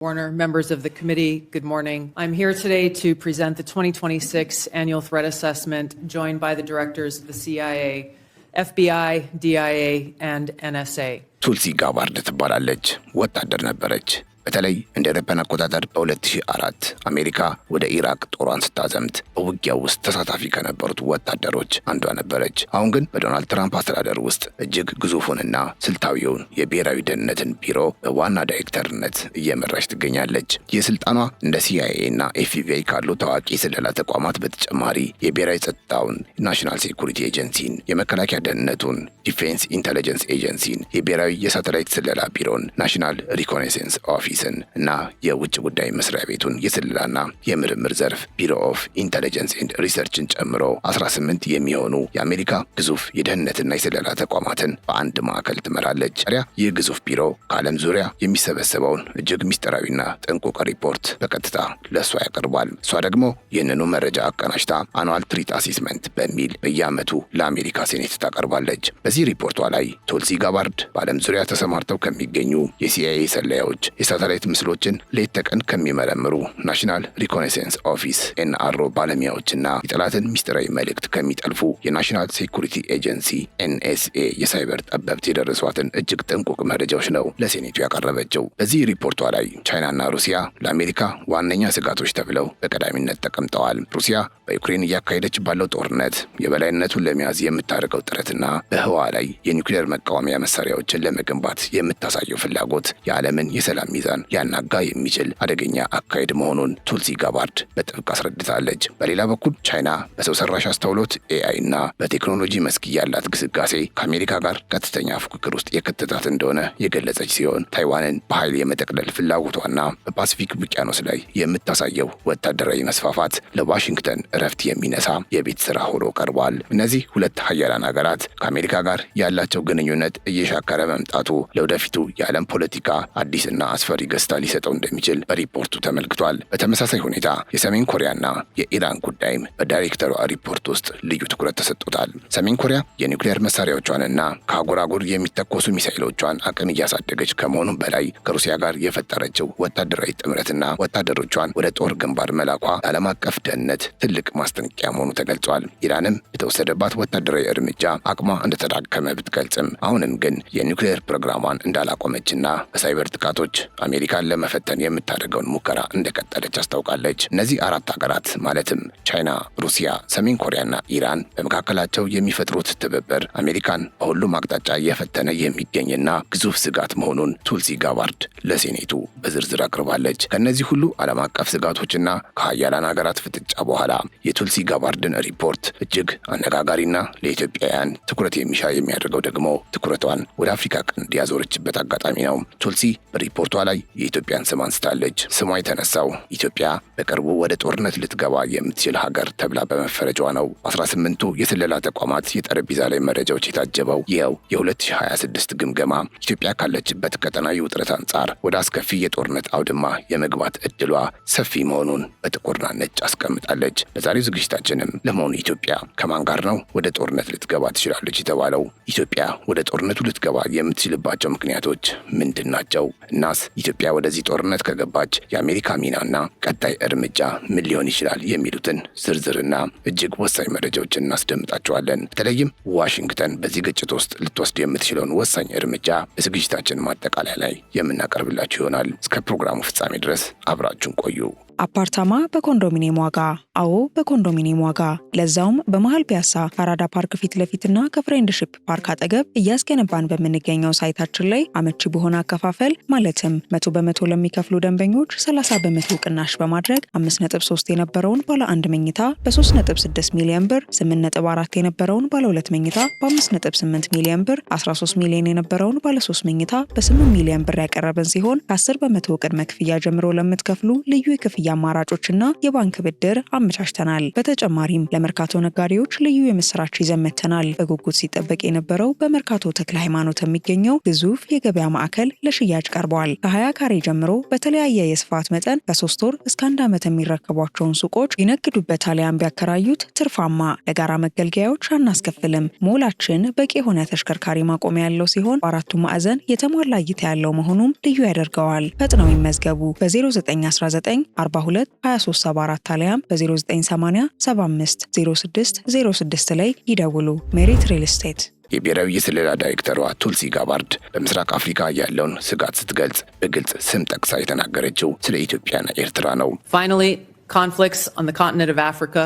Warner, members of the committee, good morning. I'm here today to present the 2026 Annual Threat Assessment, joined by the directors of the CIA, FBI, DIA, and NSA. ቱልሲ ጋባርድ ትባላለች። ወታደር ነበረች። በተለይ እንደ አውሮፓውያን አቆጣጠር በ2004 አሜሪካ ወደ ኢራቅ ጦሯን ስታዘምት በውጊያው ውስጥ ተሳታፊ ከነበሩት ወታደሮች አንዷ ነበረች። አሁን ግን በዶናልድ ትራምፕ አስተዳደር ውስጥ እጅግ ግዙፉንና ስልታዊውን የብሔራዊ ደህንነትን ቢሮ በዋና ዳይሬክተርነት እየመራች ትገኛለች። የስልጣኗ እንደ CIA እና FBI ካሉ ታዋቂ ስለላ ተቋማት በተጨማሪ የብሔራዊ ጸጥታውን ናሽናል ሴኩሪቲ ኤጀንሲን፣ የመከላከያ ደህንነቱን ዲፌንስ ኢንተለጀንስ ኤጀንሲን፣ የብሔራዊ የሳተላይት ስለላ ቢሮን ናሽናል ሪኮኔሰንስ ኦፊስን እና የውጭ ጉዳይ መስሪያ ቤቱን የስለላና የምርምር ዘርፍ ቢሮ ኦፍ ኢንተለጀንስ ኤንድ ሪሰርችን ጨምሮ 18 የሚሆኑ የአሜሪካ ግዙፍ የደህንነትና የስለላ ተቋማትን በአንድ ማዕከል ትመራለች። ታዲያ ይህ ግዙፍ ቢሮ ከዓለም ዙሪያ የሚሰበሰበውን እጅግ ሚስጥራዊና ጥንቁቅ ሪፖርት በቀጥታ ለእሷ ያቀርባል። እሷ ደግሞ ይህንኑ መረጃ አቀናጅታ አኑዋል ትሪት አሴስመንት በሚል በየዓመቱ ለአሜሪካ ሴኔት ታቀርባለች። በዚህ ሪፖርቷ ላይ ቱልሲ ጋባርድ በዓለም ዙሪያ ተሰማርተው ከሚገኙ የሲአይኤ ሰላዮች የሳተላይት ምስሎችን ሌት ተቀን ከሚመረምሩ ናሽናል ሪኮኔሰንስ ኦፊስ NRO ባለሙያዎችና የጠላትን ሚስጥራዊ መልእክት ከሚጠልፉ የናሽናል ሴኩሪቲ ኤጀንሲ NSA የሳይበር ጠበብት የደረሷትን እጅግ ጥንቁቅ መረጃዎች ነው ለሴኔቱ ያቀረበችው። በዚህ ሪፖርቷ ላይ ቻይናና ሩሲያ ለአሜሪካ ዋነኛ ስጋቶች ተብለው በቀዳሚነት ተቀምጠዋል። ሩሲያ በዩክሬን እያካሄደች ባለው ጦርነት የበላይነቱን ለመያዝ የምታደርገው ጥረትና በህዋ ላይ የኒውክሌር መቃወሚያ መሳሪያዎችን ለመገንባት የምታሳየው ፍላጎት የዓለምን የሰላም ሚዛን ሊያናጋ የሚችል አደገኛ አካሄድ መሆኑን ቱልሲ ጋባርድ በጥብቅ አስረድታለች። በሌላ በኩል ቻይና በሰው ሰራሽ አስተውሎት AI እና በቴክኖሎጂ መስክ ያላት ግስጋሴ ከአሜሪካ ጋር ቀጥተኛ ፉክክር ውስጥ የከተታት እንደሆነ የገለጸች ሲሆን ታይዋንን በኃይል የመጠቅለል ፍላጎቷና በፓሲፊክ ውቅያኖስ ላይ የምታሳየው ወታደራዊ መስፋፋት ለዋሽንግተን እረፍት የሚነሳ የቤት ስራ ሆኖ ቀርቧል። እነዚህ ሁለት ሀያላን ሀገራት ከአሜሪካ ጋር ያላቸው ግንኙነት እየሻከረ መምጣቱ ለወደፊቱ የዓለም ፖለቲካ አዲስና አስፈሪ ገጽታ ሊሰጠው እንደሚችል በሪፖርቱ ተመልክቷል። በተመሳሳይ ሁኔታ የሰሜን ኮሪያና የኢራን ጉዳይም በዳይሬክተሯ ሪፖርት ውስጥ ልዩ ትኩረት ተሰጥቶታል። ሰሜን ኮሪያ የኒውክሌር መሳሪያዎቿንና ከአጎራጉር የሚተኮሱ ሚሳኤሎቿን አቅም እያሳደገች ከመሆኑም በላይ ከሩሲያ ጋር የፈጠረችው ወታደራዊ ጥምረትና ወታደሮቿን ወደ ጦር ግንባር መላኳ ለዓለም አቀፍ ደህንነት ትልቅ ማስጠንቀቂያ መሆኑ ተገልጿል። ኢራንም የተወሰደባት ወታደራዊ እርምጃ አቅሟ እንደተዳከመ ብትገልጽም አሁንም ግን የኒውክሌር ፕሮግራሟን እንዳላቆመችና በሳይበር ጥቃቶች አሜሪካን ለመፈተን የምታደርገውን ሙከራ እንደቀጠለች አስታውቃለች። እነዚህ አራት ሀገራት ማለትም ቻይና፣ ሩሲያ፣ ሰሜን ኮሪያና ኢራን በመካከላቸው የሚፈጥሩት ትብብር አሜሪካን በሁሉም አቅጣጫ እየፈተነ የሚገኝና ግዙፍ ስጋት መሆኑን ቱልሲ ጋባርድ ለሴኔቱ በዝርዝር አቅርባለች። ከእነዚህ ሁሉ ዓለም አቀፍ ስጋቶችና ከሀያላን ሀገራት ፍጥጫ በኋላ የቱልሲ ጋባርድን ሪፖርት እጅግ አነጋጋሪና ለኢትዮጵያውያን ትኩረት የሚሻ የሚያደርገው ደግሞ ትኩረቷን ወደ አፍሪካ ቀንድ ያዞረችበት አጋጣሚ ነው። ቱልሲ በሪፖርቷ ላይ የኢትዮጵያን ስም አንስታለች። ስሟ የተነሳው ኢትዮጵያ በቅርቡ ወደ ጦርነት ልትገባ የምትችል ሀገር ተብላ በመፈረጇ ነው። 18ቱ የስለላ ተቋማት የጠረጴዛ ላይ መረጃዎች የታጀበው ይኸው የ2026 ግምገማ ኢትዮጵያ ካለችበት ቀጠናዊ ውጥረት አንጻር ወደ አስከፊ የጦርነት አውድማ የመግባት እድሏ ሰፊ መሆኑን በጥቁርና ነጭ አስቀምጣለች። በዛሬው ዝግጅታችንም ለመሆኑ ኢትዮጵያ ከማን ጋር ነው ወደ ጦርነት ልትገባ ትችላለች የተባለው? ኢትዮጵያ ወደ ጦርነቱ ልትገባ የምትችልባቸው ምክንያቶች ምንድን ናቸው? እናስ ኢትዮጵያ ወደዚህ ጦርነት ከገባች የአሜሪካ ሚናና ቀጣይ እርምጃ ምን ሊሆን ይችላል የሚሉትን ዝርዝርና እጅግ ወሳኝ መረጃዎችን እናስደምጣቸዋለን። በተለይም ዋሽንግተን በዚህ ግጭት ውስጥ ልትወስድ የምትችለውን ወሳኝ እርምጃ በዝግጅታችን ማጠቃለያ ላይ የምናቀርብላችሁ ይሆናል። እስከ ፕሮግራሙ ፍጻሜ ድረስ አብራችሁን ቆዩ። አፓርታማ በኮንዶሚኒየም ዋጋ። አዎ በኮንዶሚኒየም ዋጋ፣ ለዛውም በመሃል ፒያሳ ከአራዳ ፓርክ ፊት ለፊትና ከፍሬንድሺፕ ፓርክ አጠገብ እያስገነባን በምንገኘው ሳይታችን ላይ አመቺ በሆነ አከፋፈል ማለትም 100% ለሚከፍሉ ደንበኞች 30% ቅናሽ በማድረግ 5.3 የነበረውን ባለ 1 መኝታ በ3.6 ሚሊዮን ብር፣ 8.4 የነበረውን ባለ 2 መኝታ በ5.8 ሚሊዮን ብር፣ 13 ሚሊዮን የነበረውን ባለ 3 መኝታ በ8 ሚሊዮን ብር ያቀረብን ሲሆን ከ10% ቅድመ ክፍያ ጀምሮ ለምትከፍሉ ልዩ የክፍያ አማራጮችና የባንክ ብድር አመቻችተናል። በተጨማሪም ለመርካቶ ነጋዴዎች ልዩ የምስራች ይዘን መጥተናል። በጉጉት ሲጠበቅ የነበረው በመርካቶ ተክለ ሃይማኖት የሚገኘው ግዙፍ የገበያ ማዕከል ለሽያጭ ቀርበዋል። ከ20 ካሬ ጀምሮ በተለያየ የስፋት መጠን ከ3 ወር እስከ 1 ዓመት የሚረከቧቸውን ሱቆች ይነግዱበት አሊያም ቢያከራዩት ትርፋማ። ለጋራ መገልገያዎች አናስከፍልም። ሞላችን በቂ የሆነ ተሽከርካሪ ማቆሚያ ያለው ሲሆን በአራቱ ማዕዘን የተሟላ እይታ ያለው መሆኑም ልዩ ያደርገዋል። ፈጥነው ይመዝገቡ። በ0919 42 2374 አሊያም በ0980 75 06 06 ላይ ይደውሉ። ሜሪት ሪል ስቴት። የብሔራዊ የስለላ ዳይሬክተሯ ቱልሲ ጋባርድ በምስራቅ አፍሪካ ያለውን ስጋት ስትገልጽ በግልጽ ስም ጠቅሳ የተናገረችው ስለ ኢትዮጵያና ኤርትራ ነው። Finally, conflicts on the continent of Africa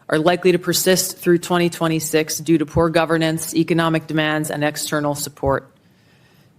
are likely to persist through 2026 due to poor governance, economic demands, and external support.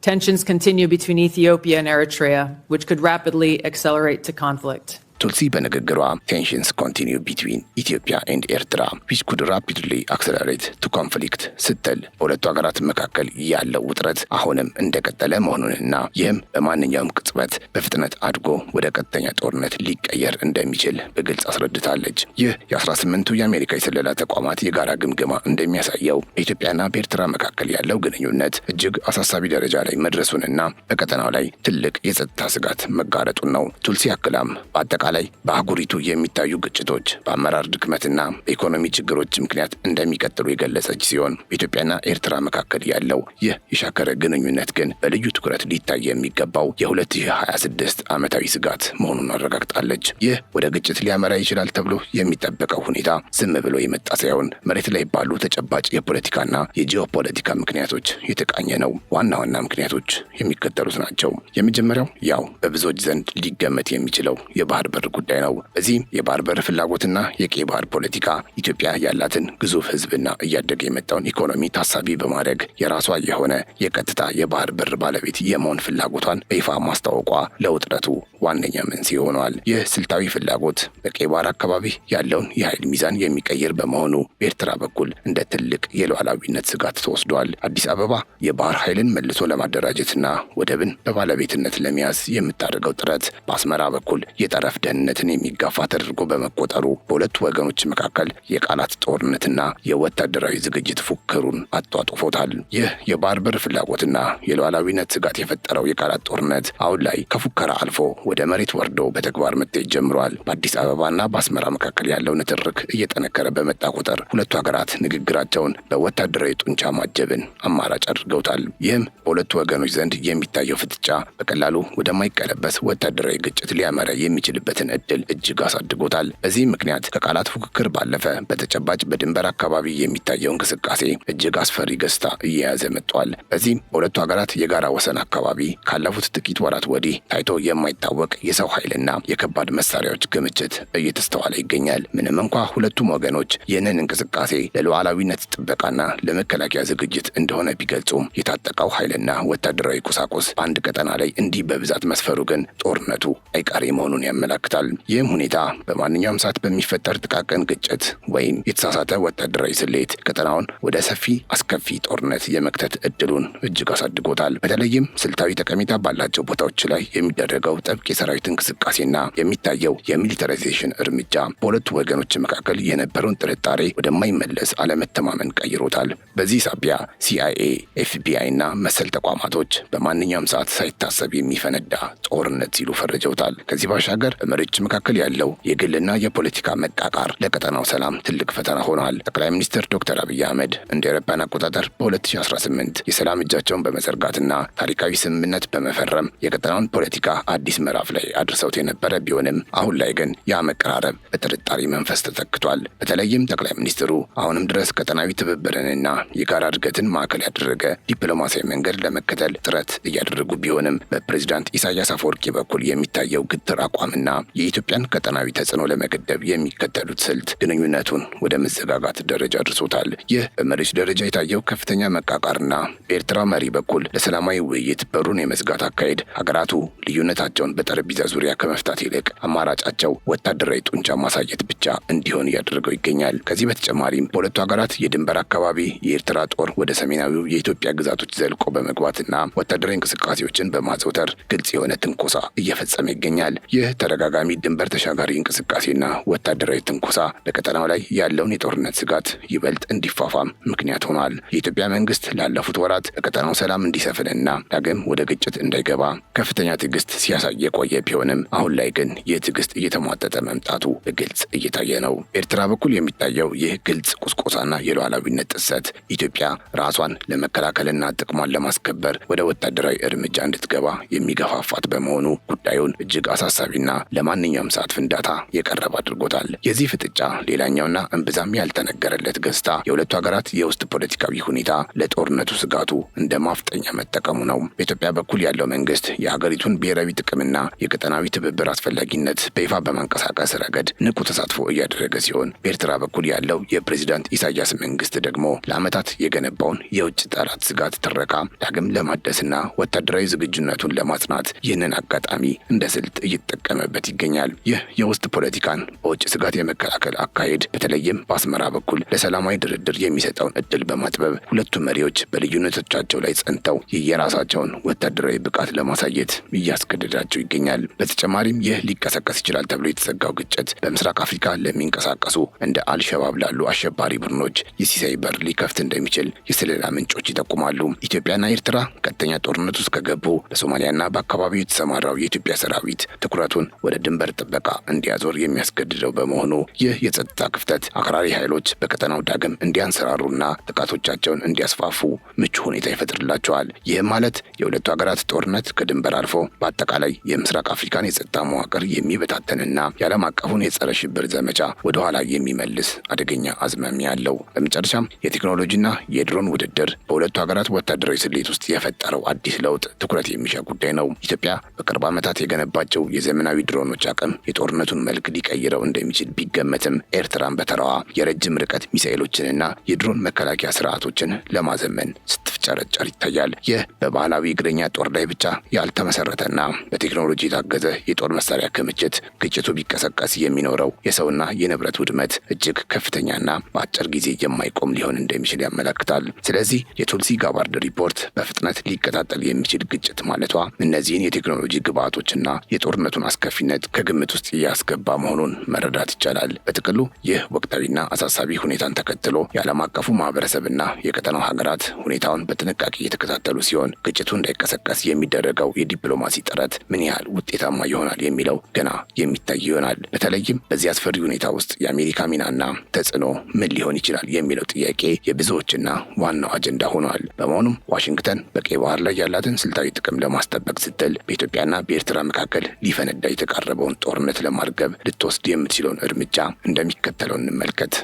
Tensions continue between Ethiopia and Eritrea, which could rapidly accelerate to conflict. ቱልሲ በንግግሯ ቴንሽንስ ኮንቲኒው ቢትዊን ኢትዮጵያ ኤንድ ኤርትራ ዊች ኩድ ራፒድሊ አክሰለሬት ቱ ኮንፍሊክት ስትል በሁለቱ ሀገራት መካከል ያለው ውጥረት አሁንም እንደቀጠለ መሆኑንና ይህም በማንኛውም ቅጽበት በፍጥነት አድጎ ወደ ቀጥተኛ ጦርነት ሊቀየር እንደሚችል በግልጽ አስረድታለች። ይህ የ18ቱ የአሜሪካ የስለላ ተቋማት የጋራ ግምገማ እንደሚያሳየው በኢትዮጵያና በኤርትራ መካከል ያለው ግንኙነት እጅግ አሳሳቢ ደረጃ ላይ መድረሱንና በቀጠናው ላይ ትልቅ የጸጥታ ስጋት መጋረጡን ነው። ቱልሲ አክላም በአጠቃላይ በአህጉሪቱ የሚታዩ ግጭቶች በአመራር ድክመትና በኢኮኖሚ ችግሮች ምክንያት እንደሚቀጥሉ የገለጸች ሲሆን በኢትዮጵያና ኤርትራ መካከል ያለው ይህ የሻከረ ግንኙነት ግን በልዩ ትኩረት ሊታይ የሚገባው የ2026 ዓመታዊ ስጋት መሆኑን አረጋግጣለች። ይህ ወደ ግጭት ሊያመራ ይችላል ተብሎ የሚጠበቀው ሁኔታ ዝም ብሎ የመጣ ሳይሆን መሬት ላይ ባሉ ተጨባጭ የፖለቲካና የጂኦፖለቲካ ምክንያቶች የተቃኘ ነው። ዋና ዋና ምክንያቶች የሚከተሉት ናቸው። የመጀመሪያው ያው በብዙዎች ዘንድ ሊገመት የሚችለው የባህር በር ጉዳይ ነው። በዚህም የባህር በር ፍላጎትና የቀይ ባህር ፖለቲካ ኢትዮጵያ ያላትን ግዙፍ ሕዝብና እያደገ የመጣውን ኢኮኖሚ ታሳቢ በማድረግ የራሷ የሆነ የቀጥታ የባህር በር ባለቤት የመሆን ፍላጎቷን በይፋ ማስታወቋ ለውጥረቱ ዋነኛ መንስኤ ሆኗል። ይህ ስልታዊ ፍላጎት በቀይ ባህር አካባቢ ያለውን የኃይል ሚዛን የሚቀይር በመሆኑ በኤርትራ በኩል እንደ ትልቅ የሉዓላዊነት ስጋት ተወስዷል። አዲስ አበባ የባህር ኃይልን መልሶ ለማደራጀትና ወደብን በባለቤትነት ለመያዝ የምታደርገው ጥረት በአስመራ በኩል የጠረፍ ደህንነትን የሚጋፋ ተደርጎ በመቆጠሩ በሁለቱ ወገኖች መካከል የቃላት ጦርነትና የወታደራዊ ዝግጅት ፉክክሩን አጧጡፎታል። ይህ የባህር በር ፍላጎትና የሉዓላዊነት ስጋት የፈጠረው የቃላት ጦርነት አሁን ላይ ከፉከራ አልፎ ወደ መሬት ወርዶ በተግባር መታየት ጀምሯል። በአዲስ አበባና በአስመራ መካከል ያለው ንትርክ እየጠነከረ በመጣ ቁጥር ሁለቱ ሀገራት ንግግራቸውን በወታደራዊ ጡንቻ ማጀብን አማራጭ አድርገውታል። ይህም በሁለቱ ወገኖች ዘንድ የሚታየው ፍጥጫ በቀላሉ ወደማይቀለበስ ወታደራዊ ግጭት ሊያመራ የሚችልበትን እድል እጅግ አሳድጎታል። በዚህ ምክንያት ከቃላት ፉክክር ባለፈ በተጨባጭ በድንበር አካባቢ የሚታየው እንቅስቃሴ እጅግ አስፈሪ ገጽታ እየያዘ መጥቷል። በዚህም በሁለቱ ሀገራት የጋራ ወሰን አካባቢ ካለፉት ጥቂት ወራት ወዲህ ታይቶ የማይታወቅ የሰው ኃይልና የከባድ መሳሪያዎች ክምችት እየተስተዋለ ይገኛል። ምንም እንኳ ሁለቱም ወገኖች ይህንን እንቅስቃሴ ለሉዓላዊነት ጥበቃና ለመከላከያ ዝግጅት እንደሆነ ቢገልጹም የታጠቀው ኃይልና ወታደራዊ ቁሳቁስ በአንድ ቀጠና ላይ እንዲህ በብዛት መስፈሩ ግን ጦርነቱ አይቀሬ መሆኑን ያመለክታል። ይህም ሁኔታ በማንኛውም ሰዓት በሚፈጠር ጥቃቅን ግጭት ወይም የተሳሳተ ወታደራዊ ስሌት ቀጠናውን ወደ ሰፊ አስከፊ ጦርነት የመክተት እድሉን እጅግ አሳድጎታል። በተለይም ስልታዊ ጠቀሜታ ባላቸው ቦታዎች ላይ የሚደረገው ጥብቅ የሰራዊት እንቅስቃሴና የሚታየው የሚሊታራይዜሽን እርምጃ በሁለቱ ወገኖች መካከል የነበረውን ጥርጣሬ ወደማይመለስ አለመተማመን ቀይሮታል። በዚህ ሳቢያ ሲአይኤ፣ ኤፍቢአይ እና መሰል ተቋማቶች በማንኛውም ሰዓት ሳይታሰብ የሚፈነዳ ጦርነት ሲሉ ፈርጀውታል። ከዚህ ባሻገር በመሪዎች መካከል ያለው የግልና የፖለቲካ መቃቃር ለቀጠናው ሰላም ትልቅ ፈተና ሆኗል። ጠቅላይ ሚኒስትር ዶክተር አብይ አህመድ እንደ አውሮፓውያን አቆጣጠር በ2018 የሰላም እጃቸውን በመዘርጋትና ታሪካዊ ስምምነት በመፈረም የቀጠናውን ፖለቲካ አዲስ ምዕራፍ ላይ አድርሰውት የነበረ ቢሆንም አሁን ላይ ግን ያ መቀራረብ በጥርጣሬ መንፈስ ተተክቷል። በተለይም ጠቅላይ ሚኒስትሩ አሁንም ድረስ ቀጠናዊ ትብብርንና የጋራ እድገትን ማዕከል ያደረገ ዲፕሎማሲያዊ መንገድ ለመከተል ጥረት እያደረጉ ቢሆንም በፕሬዝዳንት ኢሳያስ አፈወርቂ በኩል የሚታየው ግትር አቋምና የኢትዮጵያን ቀጠናዊ ተጽዕኖ ለመገደብ የሚከተሉት ስልት ግንኙነቱን ወደ መዘጋጋት ደረጃ አድርሶታል። ይህ በመሪዎች ደረጃ የታየው ከፍተኛ መቃቃርና በኤርትራ መሪ በኩል ለሰላማዊ ውይይት በሩን የመዝጋት አካሄድ ሀገራቱ ልዩነታቸውን በጠረጴዛ ዙሪያ ከመፍታት ይልቅ አማራጫቸው ወታደራዊ ጡንቻ ማሳየት ብቻ እንዲሆን እያደረገው ይገኛል። ከዚህ በተጨማሪም በሁለቱ ሀገራት የድንበር አካባቢ የኤርትራ ጦር ወደ ሰሜናዊው የኢትዮጵያ ግዛቶች ዘልቆ በመግባትና ወታደራዊ እንቅስቃሴዎችን በማዘውተር ግልጽ የሆነ ትንኮሳ እየፈጸመ ይገኛል። ይህ ተደጋጋሚ ተደጋጋሚ ድንበር ተሻጋሪ እንቅስቃሴና ወታደራዊ ትንኮሳ በቀጠናው ላይ ያለውን የጦርነት ስጋት ይበልጥ እንዲፋፋም ምክንያት ሆኗል። የኢትዮጵያ መንግስት ላለፉት ወራት በቀጠናው ሰላም እንዲሰፍንና ዳግም ወደ ግጭት እንዳይገባ ከፍተኛ ትዕግስት ሲያሳይ የቆየ ቢሆንም አሁን ላይ ግን ይህ ትዕግስት እየተሟጠጠ መምጣቱ በግልጽ እየታየ ነው። በኤርትራ በኩል የሚታየው ይህ ግልጽ ቁስቆሳና የሉዓላዊነት ጥሰት ኢትዮጵያ ራሷን ለመከላከልና ጥቅሟን ለማስከበር ወደ ወታደራዊ እርምጃ እንድትገባ የሚገፋፋት በመሆኑ ጉዳዩን እጅግ አሳሳቢና ለማንኛውም ሰዓት ፍንዳታ የቀረበ አድርጎታል። የዚህ ፍጥጫ ሌላኛውና እምብዛም ያልተነገረለት ገጽታ የሁለቱ ሀገራት የውስጥ ፖለቲካዊ ሁኔታ ለጦርነቱ ስጋቱ እንደ ማፍጠኛ መጠቀሙ ነው። በኢትዮጵያ በኩል ያለው መንግስት የሀገሪቱን ብሔራዊ ጥቅምና የቀጠናዊ ትብብር አስፈላጊነት በይፋ በማንቀሳቀስ ረገድ ንቁ ተሳትፎ እያደረገ ሲሆን፣ በኤርትራ በኩል ያለው የፕሬዝዳንት ኢሳያስ መንግስት ደግሞ ለዓመታት የገነባውን የውጭ ጠላት ስጋት ትረካ ዳግም ለማደስና ወታደራዊ ዝግጁነቱን ለማጽናት ይህንን አጋጣሚ እንደ ስልት እየተጠቀመበት ይገኛል። ይህ የውስጥ ፖለቲካን በውጭ ስጋት የመከላከል አካሄድ በተለይም በአስመራ በኩል ለሰላማዊ ድርድር የሚሰጠውን እድል በማጥበብ ሁለቱ መሪዎች በልዩነቶቻቸው ላይ ጸንተው የየራሳቸውን ወታደራዊ ብቃት ለማሳየት እያስገደዳቸው ይገኛል። በተጨማሪም ይህ ሊቀሰቀስ ይችላል ተብሎ የተሰጋው ግጭት በምስራቅ አፍሪካ ለሚንቀሳቀሱ እንደ አልሸባብ ላሉ አሸባሪ ቡድኖች የሲሳይ በር ሊከፍት እንደሚችል የስለላ ምንጮች ይጠቁማሉ። ኢትዮጵያና ኤርትራ ቀጥተኛ ጦርነት ውስጥ ከገቡ በሶማሊያና በአካባቢው የተሰማራው የኢትዮጵያ ሰራዊት ትኩረቱን ወደ ድንበር ጥበቃ እንዲያዞር የሚያስገድደው በመሆኑ ይህ የጸጥታ ክፍተት አክራሪ ኃይሎች በቀጠናው ዳግም እንዲያንሰራሩና ጥቃቶቻቸውን እንዲያስፋፉ ምቹ ሁኔታ ይፈጥርላቸዋል። ይህም ማለት የሁለቱ ሀገራት ጦርነት ከድንበር አልፎ በአጠቃላይ የምስራቅ አፍሪካን የጸጥታ መዋቅር የሚበታተንና የዓለም አቀፉን የጸረ ሽብር ዘመቻ ወደ ኋላ የሚመልስ አደገኛ አዝማሚያ አለው። በመጨረሻም የቴክኖሎጂና የድሮን ውድድር በሁለቱ ሀገራት ወታደራዊ ስሌት ውስጥ የፈጠረው አዲስ ለውጥ ትኩረት የሚሻ ጉዳይ ነው። ኢትዮጵያ በቅርብ ዓመታት የገነባቸው የዘመናዊ ድሮኖች አቅም የጦርነቱን መልክ ሊቀይረው እንደሚችል ቢገመትም ኤርትራን በተራዋ የረጅም ርቀት ሚሳኤሎችንና የድሮን መከላከያ ስርዓቶችን ለማዘመን ስትፍጨረጨር ይታያል። ይህ በባህላዊ እግረኛ ጦር ላይ ብቻ ያልተመሰረተና በቴክኖሎጂ የታገዘ የጦር መሳሪያ ክምችት ግጭቱ ቢቀሰቀስ የሚኖረው የሰውና የንብረት ውድመት እጅግ ከፍተኛና በአጭር ጊዜ የማይቆም ሊሆን እንደሚችል ያመለክታል። ስለዚህ የቱልሲ ጋባርድ ሪፖርት በፍጥነት ሊቀጣጠል የሚችል ግጭት ማለቷ እነዚህን የቴክኖሎጂ ግብዓቶችና የጦርነቱን አስከፊነት ከግምት ውስጥ እያስገባ መሆኑን መረዳት ይቻላል። በጥቅሉ ይህ ወቅታዊና አሳሳቢ ሁኔታን ተከትሎ የዓለም አቀፉ ማህበረሰብና የቀጠናው ሀገራት ሁኔታውን በጥንቃቄ እየተከታተሉ ሲሆን ግጭቱ እንዳይቀሰቀስ የሚደረገው የዲፕሎማሲ ጥረት ምን ያህል ውጤታማ ይሆናል የሚለው ገና የሚታይ ይሆናል። በተለይም በዚህ አስፈሪ ሁኔታ ውስጥ የአሜሪካ ሚናና ተጽዕኖ ምን ሊሆን ይችላል የሚለው ጥያቄ የብዙዎችና ዋናው አጀንዳ ሆኗል። በመሆኑም ዋሽንግተን በቀይ ባህር ላይ ያላትን ስልታዊ ጥቅም ለማስጠበቅ ስትል በኢትዮጵያና በኤርትራ መካከል ሊፈነዳ የተቃረበውን ጦርነት ለማርገብ ልትወስድ የምትችለውን እርምጃ እንደሚከተለው እንመልከት።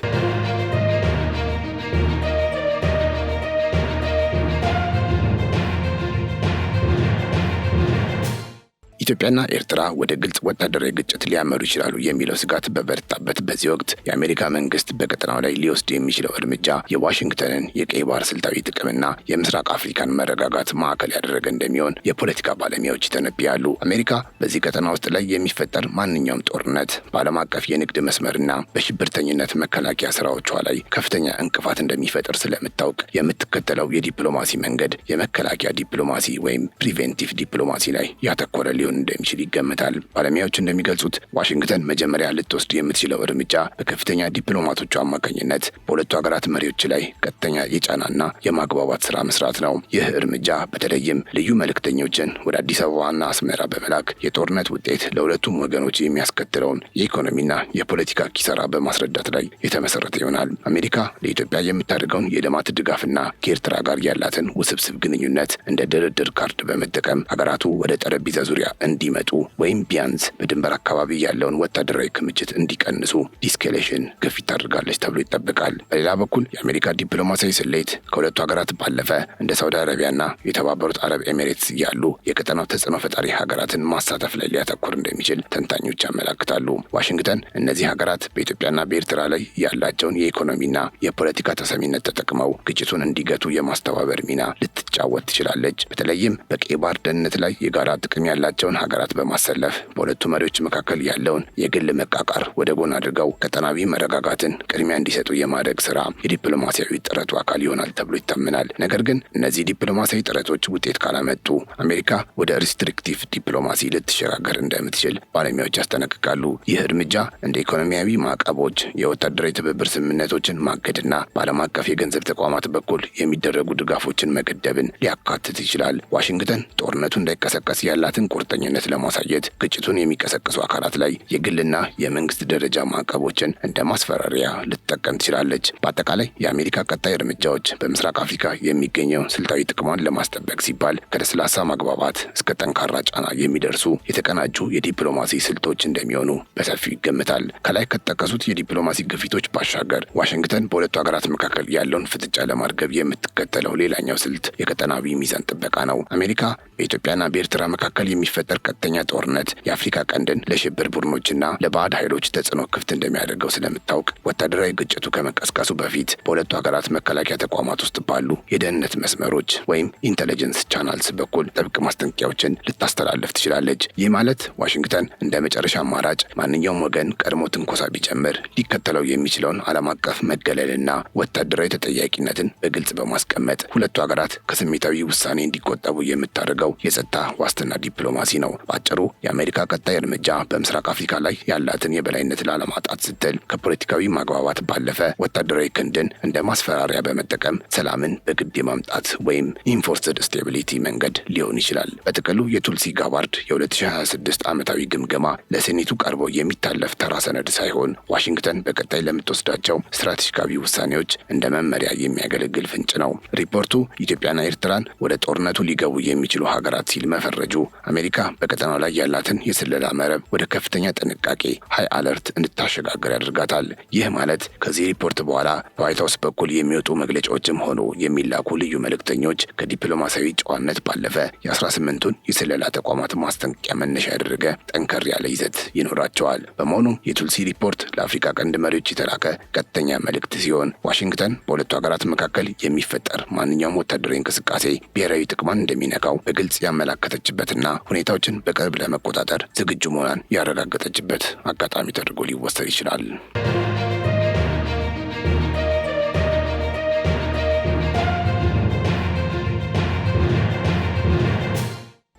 ኢትዮጵያና ኤርትራ ወደ ግልጽ ወታደራዊ ግጭት ሊያመሩ ይችላሉ የሚለው ስጋት በበረታበት በዚህ ወቅት የአሜሪካ መንግስት በቀጠናው ላይ ሊወስድ የሚችለው እርምጃ የዋሽንግተንን የቀይ ባህር ስልታዊ ጥቅምና የምስራቅ አፍሪካን መረጋጋት ማዕከል ያደረገ እንደሚሆን የፖለቲካ ባለሙያዎች ይተነብያሉ። አሜሪካ በዚህ ቀጠና ውስጥ ላይ የሚፈጠር ማንኛውም ጦርነት በዓለም አቀፍ የንግድ መስመርና በሽብርተኝነት መከላከያ ስራዎቿ ላይ ከፍተኛ እንቅፋት እንደሚፈጥር ስለምታውቅ የምትከተለው የዲፕሎማሲ መንገድ የመከላከያ ዲፕሎማሲ ወይም ፕሪቬንቲቭ ዲፕሎማሲ ላይ ያተኮረ ሊሆን እንደሚችል ይገመታል። ባለሙያዎች እንደሚገልጹት ዋሽንግተን መጀመሪያ ልትወስድ የምትችለው እርምጃ በከፍተኛ ዲፕሎማቶቹ አማካኝነት በሁለቱ ሀገራት መሪዎች ላይ ቀጥተኛ የጫናና የማግባባት ስራ መስራት ነው። ይህ እርምጃ በተለይም ልዩ መልእክተኞችን ወደ አዲስ አበባና አስመራ በመላክ የጦርነት ውጤት ለሁለቱም ወገኖች የሚያስከትለውን የኢኮኖሚና የፖለቲካ ኪሳራ በማስረዳት ላይ የተመሰረተ ይሆናል። አሜሪካ ለኢትዮጵያ የምታደርገውን የልማት ድጋፍና ከኤርትራ ጋር ያላትን ውስብስብ ግንኙነት እንደ ድርድር ካርድ በመጠቀም ሀገራቱ ወደ ጠረጴዛ ዙሪያ እንዲመጡ ወይም ቢያንስ በድንበር አካባቢ ያለውን ወታደራዊ ክምችት እንዲቀንሱ ዲስኬሌሽን ግፊት ታደርጋለች ተብሎ ይጠበቃል። በሌላ በኩል የአሜሪካ ዲፕሎማሲያዊ ስሌት ከሁለቱ ሀገራት ባለፈ እንደ ሳውዲ አረቢያና የተባበሩት አረብ ኤሚሬትስ ያሉ የቀጠናው ተጽዕኖ ፈጣሪ ሀገራትን ማሳተፍ ላይ ሊያተኩር እንደሚችል ተንታኞች ያመለክታሉ። ዋሽንግተን እነዚህ ሀገራት በኢትዮጵያና በኤርትራ ላይ ያላቸውን የኢኮኖሚና የፖለቲካ ተሰሚነት ተጠቅመው ግጭቱን እንዲገቱ የማስተባበር ሚና ልትጫወት ትችላለች። በተለይም በቀይ ባህር ደህንነት ላይ የጋራ ጥቅም ያላቸውን ያላቸውን ሀገራት በማሰለፍ በሁለቱ መሪዎች መካከል ያለውን የግል መቃቃር ወደ ጎን አድርገው ቀጠናዊ መረጋጋትን ቅድሚያ እንዲሰጡ የማድረግ ስራ የዲፕሎማሲያዊ ጥረቱ አካል ይሆናል ተብሎ ይታመናል። ነገር ግን እነዚህ ዲፕሎማሲያዊ ጥረቶች ውጤት ካላመጡ አሜሪካ ወደ ሪስትሪክቲቭ ዲፕሎማሲ ልትሸጋገር እንደምትችል ባለሙያዎች ያስጠነቅቃሉ። ይህ እርምጃ እንደ ኢኮኖሚያዊ ማዕቀቦች፣ የወታደራዊ ትብብር ስምምነቶችን ማገድና በዓለም አቀፍ የገንዘብ ተቋማት በኩል የሚደረጉ ድጋፎችን መገደብን ሊያካትት ይችላል። ዋሽንግተን ጦርነቱ እንዳይቀሰቀስ ያላትን ቁርጠኝነት ለማሳየት ግጭቱን የሚቀሰቅሱ አካላት ላይ የግልና የመንግስት ደረጃ ማዕቀቦችን እንደ ማስፈራሪያ ልትጠቀም ትችላለች። በአጠቃላይ የአሜሪካ ቀጣይ እርምጃዎች በምስራቅ አፍሪካ የሚገኘውን ስልታዊ ጥቅሟን ለማስጠበቅ ሲባል ከለስላሳ ማግባባት እስከ ጠንካራ ጫና የሚደርሱ የተቀናጁ የዲፕሎማሲ ስልቶች እንደሚሆኑ በሰፊው ይገምታል። ከላይ ከተጠቀሱት የዲፕሎማሲ ግፊቶች ባሻገር ዋሽንግተን በሁለቱ ሀገራት መካከል ያለውን ፍጥጫ ለማርገብ የምትከተለው ሌላኛው ስልት የቀጠናዊ ሚዛን ጥበቃ ነው። አሜሪካ በኢትዮጵያና በኤርትራ መካከል የሚፈጠር ቀጥተኛ ጦርነት የአፍሪካ ቀንድን ለሽብር ቡድኖችና ለባዕድ ኃይሎች ተጽዕኖ ክፍት እንደሚያደርገው ስለምታውቅ ወታደራዊ ግጭቱ ከመቀስቀሱ በፊት በሁለቱ ሀገራት መከላከያ ተቋማት ውስጥ ባሉ የደህንነት መስመሮች ወይም ኢንተለጀንስ ቻናልስ በኩል ጥብቅ ማስጠንቀቂያዎችን ልታስተላልፍ ትችላለች። ይህ ማለት ዋሽንግተን እንደ መጨረሻ አማራጭ ማንኛውም ወገን ቀድሞ ትንኮሳ ቢጨምር ሊከተለው የሚችለውን ዓለም አቀፍ መገለልና ወታደራዊ ተጠያቂነትን በግልጽ በማስቀመጥ ሁለቱ ሀገራት ከስሜታዊ ውሳኔ እንዲቆጠቡ የምታደርገው የጸጥታ ዋስትና ዲፕሎማሲ ነው። በአጭሩ የአሜሪካ ቀጣይ እርምጃ በምስራቅ አፍሪካ ላይ ያላትን የበላይነት ላለማጣት ስትል ከፖለቲካዊ ማግባባት ባለፈ ወታደራዊ ክንድን እንደ ማስፈራሪያ በመጠቀም ሰላምን በግድ የማምጣት ወይም ኢንፎርስድ ስቴቢሊቲ መንገድ ሊሆን ይችላል። በጥቅሉ የቱልሲ ጋባርድ የ2026 ዓመታዊ ግምገማ ለሴኔቱ ቀርቦ የሚታለፍ ተራ ሰነድ ሳይሆን ዋሽንግተን በቀጣይ ለምትወስዳቸው ስትራቴጂካዊ ውሳኔዎች እንደ መመሪያ የሚያገለግል ፍንጭ ነው። ሪፖርቱ ኢትዮጵያና ኤርትራን ወደ ጦርነቱ ሊገቡ የሚችሉ ሀገራት ሲል መፈረጁ አሜሪካ በቀጠናው ላይ ያላትን የስለላ መረብ ወደ ከፍተኛ ጥንቃቄ ሃይ አለርት እንድታሸጋገር ያደርጋታል። ይህ ማለት ከዚህ ሪፖርት በኋላ በዋይት ሀውስ በኩል የሚወጡ መግለጫዎችም ሆኑ የሚላኩ ልዩ መልእክተኞች ከዲፕሎማሲያዊ ጨዋነት ባለፈ የ18ቱን የስለላ ተቋማት ማስጠንቀቂያ መነሻ ያደረገ ጠንከር ያለ ይዘት ይኖራቸዋል። በመሆኑም የቱልሲ ሪፖርት ለአፍሪካ ቀንድ መሪዎች የተላከ ቀጥተኛ መልእክት ሲሆን ዋሽንግተን በሁለቱ ሀገራት መካከል የሚፈጠር ማንኛውም ወታደራዊ እንቅስቃሴ ብሔራዊ ጥቅሟን እንደሚነካው በግልጽ ያመላከተችበትና ሁኔታዎችን በቅርብ ለመቆጣጠር ዝግጁ መሆኗን ያረጋገጠችበት አጋጣሚ ተደርጎ ሊወሰድ ይችላል።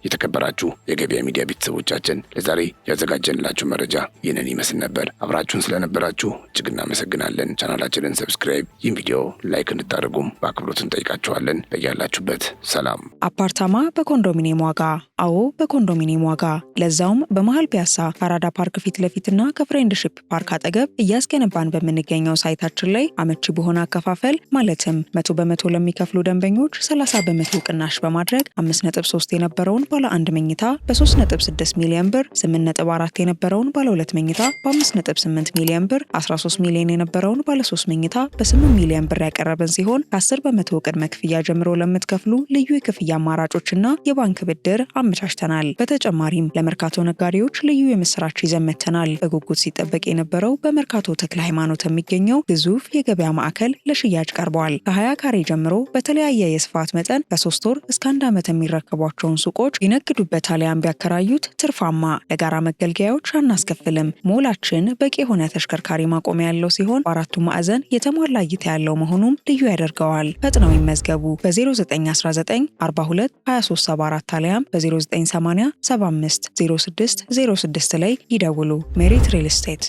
የተከበራችሁ የገበያ ሚዲያ ቤተሰቦቻችን ለዛሬ ያዘጋጀንላችሁ መረጃ ይህንን ይመስል ነበር። አብራችሁን ስለነበራችሁ እጅግ እናመሰግናለን። ቻናላችንን ሰብስክራይብ፣ ይህን ቪዲዮ ላይክ እንድታደርጉም በአክብሮት እንጠይቃችኋለን። በያላችሁበት ሰላም። አፓርታማ በኮንዶሚኒየም ዋጋ። አዎ በኮንዶሚኒየም ዋጋ፣ ለዛውም በመሃል ፒያሳ ከአራዳ ፓርክ ፊት ለፊትና ከፍሬንድሺፕ ፓርክ አጠገብ እያስገነባን በምንገኘው ሳይታችን ላይ አመቺ በሆነ አከፋፈል ማለትም 100% ለሚከፍሉ ደንበኞች 30% ቅናሽ በማድረግ 5.3 የነበረውን ባለ 1 መኝታ በ3.6 ሚሊዮን ብር፣ 8.4 የነበረውን ባለ 2 መኝታ በ5.8 ሚሊዮን ብር፣ 13 ሚሊዮን የነበረውን ባለ 3 መኝታ በ8 ሚሊዮን ብር ያቀረበን ሲሆን ከ10% ቅድመ ክፍያ ጀምሮ ለምትከፍሉ ልዩ የክፍያ አማራጮችና የባንክ ብድር አመቻችተናል። በተጨማሪም ለመርካቶ ነጋዴዎች ልዩ የምስራች ይዘን መጥተናል። በጉጉት ሲጠበቅ የነበረው በመርካቶ ተክለ ሃይማኖት የሚገኘው ግዙፍ የገበያ ማዕከል ለሽያጭ ቀርቧል። ከ20 ካሬ ጀምሮ በተለያየ የስፋት መጠን ከ3 ወር እስከ 1 ዓመት የሚረከቧቸውን ሱቆች ቢነግዱበት አሊያም ቢያከራዩት ትርፋማ። ለጋራ መገልገያዎች አናስከፍልም። ሞላችን በቂ የሆነ ተሽከርካሪ ማቆሚያ ያለው ሲሆን በአራቱ ማዕዘን የተሟላ እይታ ያለው መሆኑም ልዩ ያደርገዋል። ፈጥነው ይመዝገቡ። በ0919 42 2374 አሊያም በ0980 75 06 06 ላይ ይደውሉ። ሜሪት ሪል ስቴት